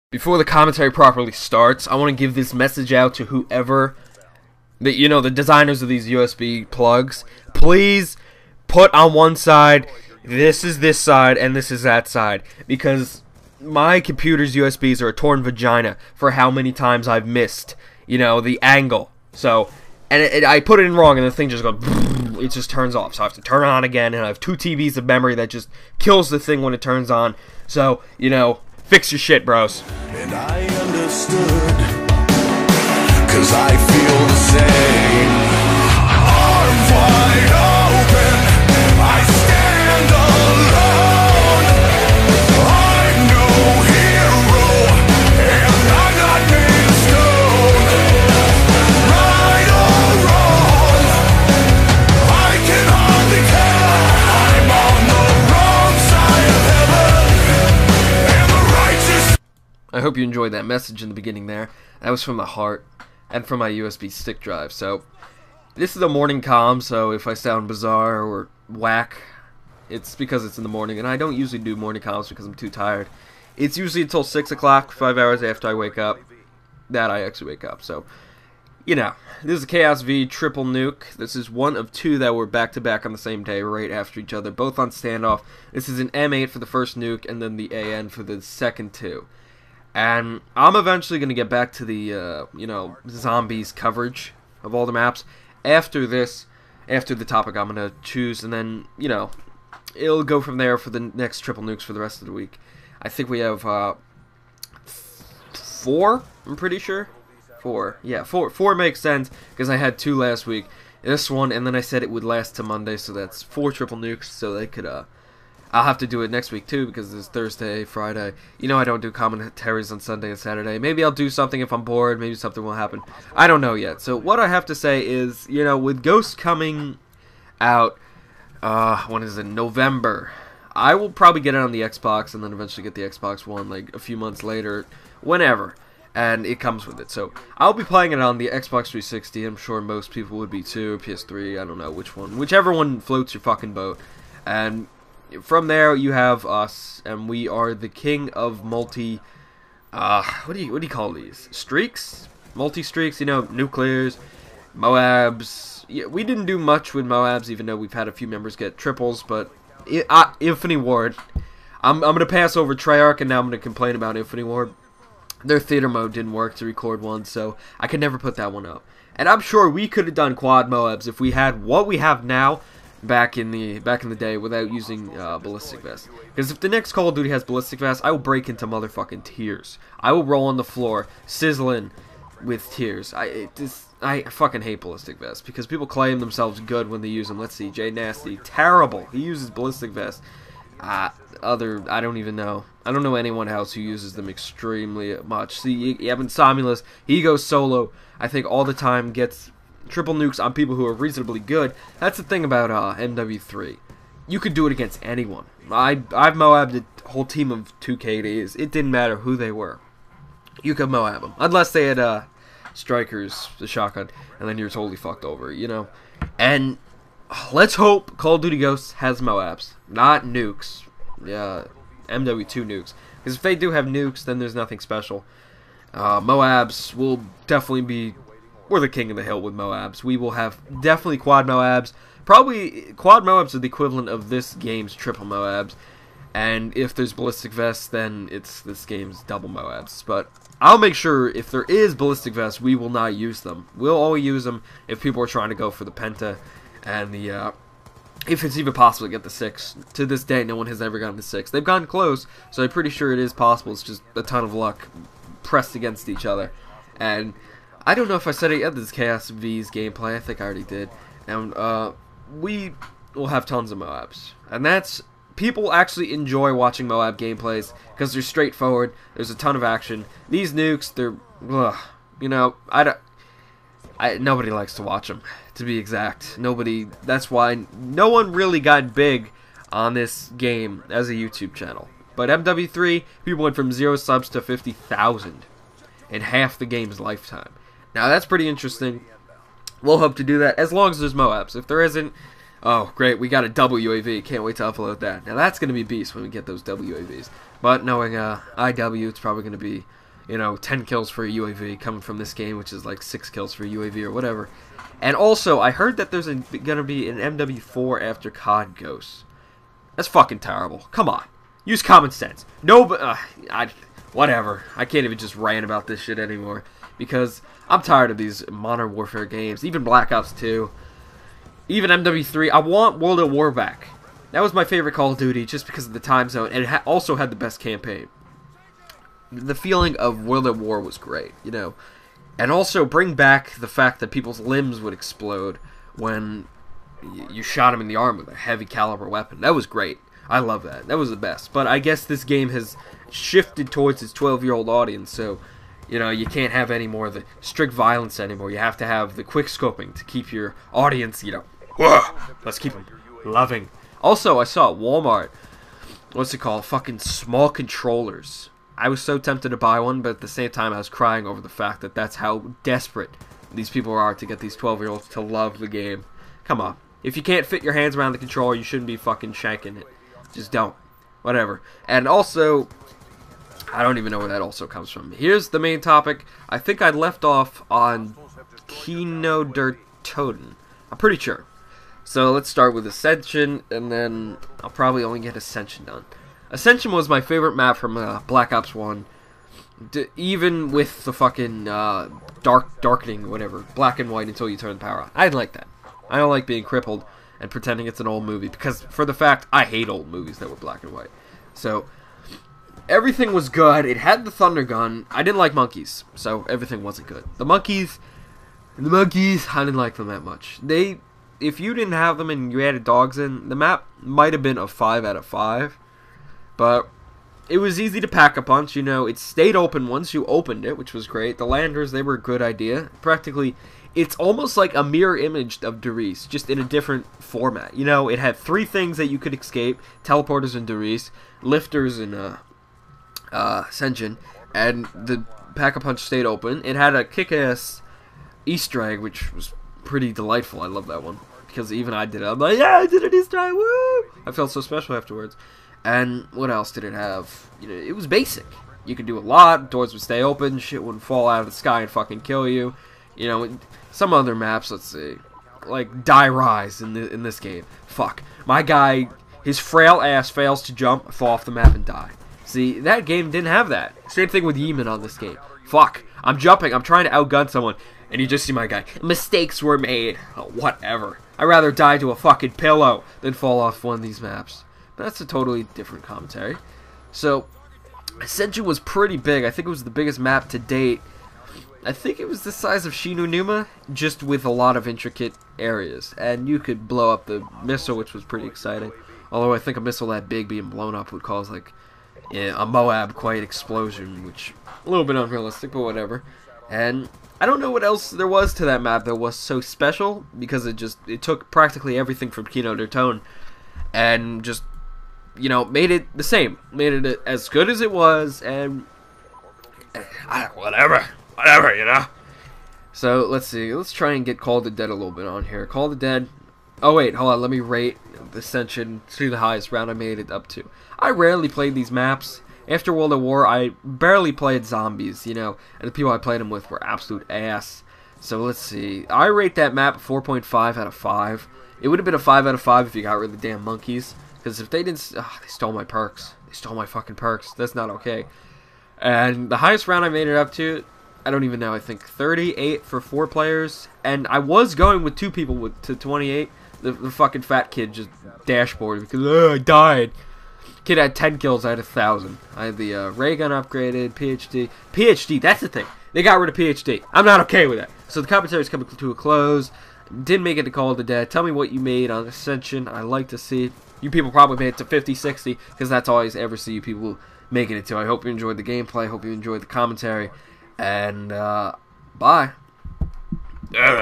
Before the commentary properly starts, I want to give this message out to whoever, the designers of these USB plugs. Please put on one side, this is this side, and this is that side. Because my computer's USBs are a torn vagina for how many times I've missed, the angle. So, and I put it in wrong, and the thing just goes, it just turns off. So I have to turn it on again, and I have 2 TBs of memory that just kills the thing when it turns on. So, fix your shit, bros. And I understood, 'cause I feel the same. Arms wide open, I stand alone. I'm no hero, and I'm not made of stone. Right or wrong, I can hardly care. I'm on the wrong side of heaven, and the righteous. I hope you enjoyed that message in the beginning there. That was from the heart and from my USB stick drive. So, this is a morning comm, so if I sound bizarre or whack, it's because it's in the morning, and I don't usually do morning comms because I'm too tired. It's usually until 6 o'clock, 5 hours after I wake up, that I actually wake up. So, this is a Chaos V triple nuke. This is one of 2 that were back-to-back on the same day, right after each other, both on Standoff. This is an M8 for the first nuke, and then the AN for the second 2. And I'm eventually going to get back to the, zombies coverage of all the maps after this, after the topic I'm going to choose, and then, it'll go from there for the next triple nukes for the rest of the week. I think we have 4, I'm pretty sure. 4, yeah, 4 makes sense, because I had 2 last week. This one, and then I said it would last to Monday, so that's 4 triple nukes, so they could, I'll have to do it next week too, because it's Thursday, Friday. I don't do commentaries on Sunday and Saturday. Maybe I'll do something if I'm bored. Maybe something will happen. I don't know yet. So what I have to say is, with Ghost coming out, when is it? November. I will probably get it on the Xbox, and then eventually get the Xbox One, like a few months later, whenever. And it comes with it. So I'll be playing it on the Xbox 360. I'm sure most people would be too. PS3, I don't know which one. Whichever one floats your fucking boat. And from there, you have us, and we are the king of multi, what do you call these? Streaks? Multi-streaks, nuclears, Moabs. Yeah, we didn't do much with Moabs, even though we've had a few members get triples, but Infinity Ward. I'm going to pass over Treyarch, and now I'm going to complain about Infinity Ward. Their theater mode didn't work to record one, so I could never put that one up. And I'm sure we could have done quad Moabs if we had what we have now, back in the day, without using ballistic vest. Because if the next Call of Duty has ballistic vest, I will break into motherfucking tears. I will roll on the floor, sizzling with tears. I fucking hate ballistic vests, because people claim themselves good when they use them. Let's see, Jay Nasty, terrible. He uses ballistic vest. I don't even know. I don't know anyone else who uses them extremely much. See, Evan Somulus, he goes solo, I think all the time, gets triple nukes on people who are reasonably good. That's the thing about MW3. You could do it against anyone. I've Moabbed a whole team of 2 KDs. It didn't matter who they were. You could Moab them. Unless they had strikers, the shotgun, and then you're totally fucked over, And let's hope Call of Duty Ghosts has Moabs, not nukes. Yeah, MW2 nukes. Because if they do have nukes, then there's nothing special. Moabs will definitely be... We're the king of the hill with Moabs. We will have definitely quad Moabs. Probably quad Moabs are the equivalent of this game's triple Moabs. And if there's ballistic vests, then it's this game's double Moabs. But I'll make sure if there is ballistic vests, we will not use them. We'll only use them if people are trying to go for the Penta and the, if it's even possible to get the 6. To this day, no one has ever gotten the 6. They've gotten close, so I'm pretty sure it is possible. It's just a ton of luck pressed against each other. And I don't know if I said it yet, this is Chaos V's gameplay. I think I already did. And we will have tons of Moabs. And that's... People actually enjoy watching Moab gameplays because they're straightforward. There's a ton of action. These nukes, they're... nobody likes to watch them, to be exact. Nobody... That's why no one really got big on this game as a YouTube channel. But MW3, people went from 0 subs to 50,000 in half the game's lifetime. Now, that's pretty interesting. We'll hope to do that as long as there's Moabs. If there isn't, Oh, great, we got a double UAV. Can't wait to upload that. Now that's going to be beast when we get those WAVs. But knowing IW, it's probably going to be, 10 kills for a UAV coming from this game, which is like 6 kills for a UAV or whatever. And also, I heard that there's going to be an MW4 after COD Ghosts. That's fucking terrible. Come on. Use common sense. No, but, whatever. I can't even just rant about this shit anymore. Because I'm tired of these Modern Warfare games. Even Black Ops 2. Even MW3. I want World at War back. That was my favorite Call of Duty just because of the time zone. And it also had the best campaign. The feeling of World at War was great, And also bring back the fact that people's limbs would explode when you shot them in the arm with a heavy caliber weapon. That was great. I love that. That was the best. But I guess this game has shifted towards its 12-year-old audience, so you can't have any more of the strict violence anymore. You have to have the quick scoping to keep your audience, whoa, let's keep them loving. Also, I saw at Walmart, what's it called? Fucking small controllers. I was so tempted to buy one, but at the same time I was crying over the fact that that's how desperate these people are to get these 12-year-olds to love the game. Come on. If you can't fit your hands around the controller, you shouldn't be fucking shanking it. Just don't. Whatever. And also, I don't even know where that also comes from. Here's the main topic. I think I left off on Kino der Toten. I'm pretty sure. So let's start with Ascension, and then I'll probably only get Ascension done. Ascension was my favorite map from Black Ops 1. Even with the fucking darkening, whatever. Black and white until you turn the power on. I didn't like that. I don't like being crippled and pretending it's an old movie. Because, for the fact, I hate old movies that were black and white. So, everything was good. It had the thunder gun. I didn't like monkeys. So, everything wasn't good. The monkeys, I didn't like them that much. If you didn't have them and you added dogs in, the map might have been a 5 out of 5. But it was easy to pack a punch, it stayed open once you opened it, which was great. The landers, they were a good idea. Practically, it's almost like a mirror image of Derice, just in a different format. It had 3 things that you could escape, teleporters in Derice, lifters in Ascension, and the pack-a-punch stayed open. It had a kick-ass Easter egg, which was pretty delightful. I love that one, because even I did it. I'm like, yeah, I did an Easter egg, woo! I felt so special afterwards. And what else did it have? It was basic. You could do a lot. Doors would stay open. Shit wouldn't fall out of the sky and fucking kill you. Some other maps, let's see, like Die Rise in this game. Fuck, my guy, his frail ass fails to jump, fall off the map and die. See, that game didn't have that. Same thing with Yeeman on this game. Fuck, I'm jumping. I'm trying to outgun someone, and you just see my guy. Mistakes were made. Oh, whatever. I'd rather die to a fucking pillow than fall off one of these maps. But that's a totally different commentary. So, Ascension was pretty big. I think it was the biggest map to date. I think it was the size of Shinonuma, just with a lot of intricate areas. And you could blow up the missile, which was pretty exciting. Although I think a missile that big being blown up would cause, like, a Moab quite explosion, which a little bit unrealistic, but whatever. And I don't know what else there was to that map that was so special, because it took practically everything from Kino der Toten and just, made it the same. Made it as good as it was, and whatever. So, let's see. Let's try and get Call of the Dead a little bit on here. Call of the Dead. Oh, wait. Hold on. Let me rate Ascension to the highest round I made it up to. I rarely played these maps. After World at War, I barely played zombies, and the people I played them with were absolute ass. So, let's see. I rate that map 4.5 out of 5. It would have been a 5 out of 5 if you got rid of the damn monkeys. Because if they didn't... they stole my perks. They stole my fucking perks. That's not okay. And the highest round I made it up to, I don't even know, I think 38 for 4 players. And I was going with 2 people to 28. The fucking fat kid just dashboarded because, I died. Kid had 10 kills, I had 1,000. I had the ray gun upgraded, PhD. PhD, that's the thing. They got rid of PhD. I'm not okay with that. So the commentary is coming to a close. Didn't make it to Call of the Dead. Tell me what you made on Ascension. I like to see. You people probably made it to 50, 60, because that's all I ever see you people making it to. I hope you enjoyed the gameplay. I hope you enjoyed the commentary. And, bye.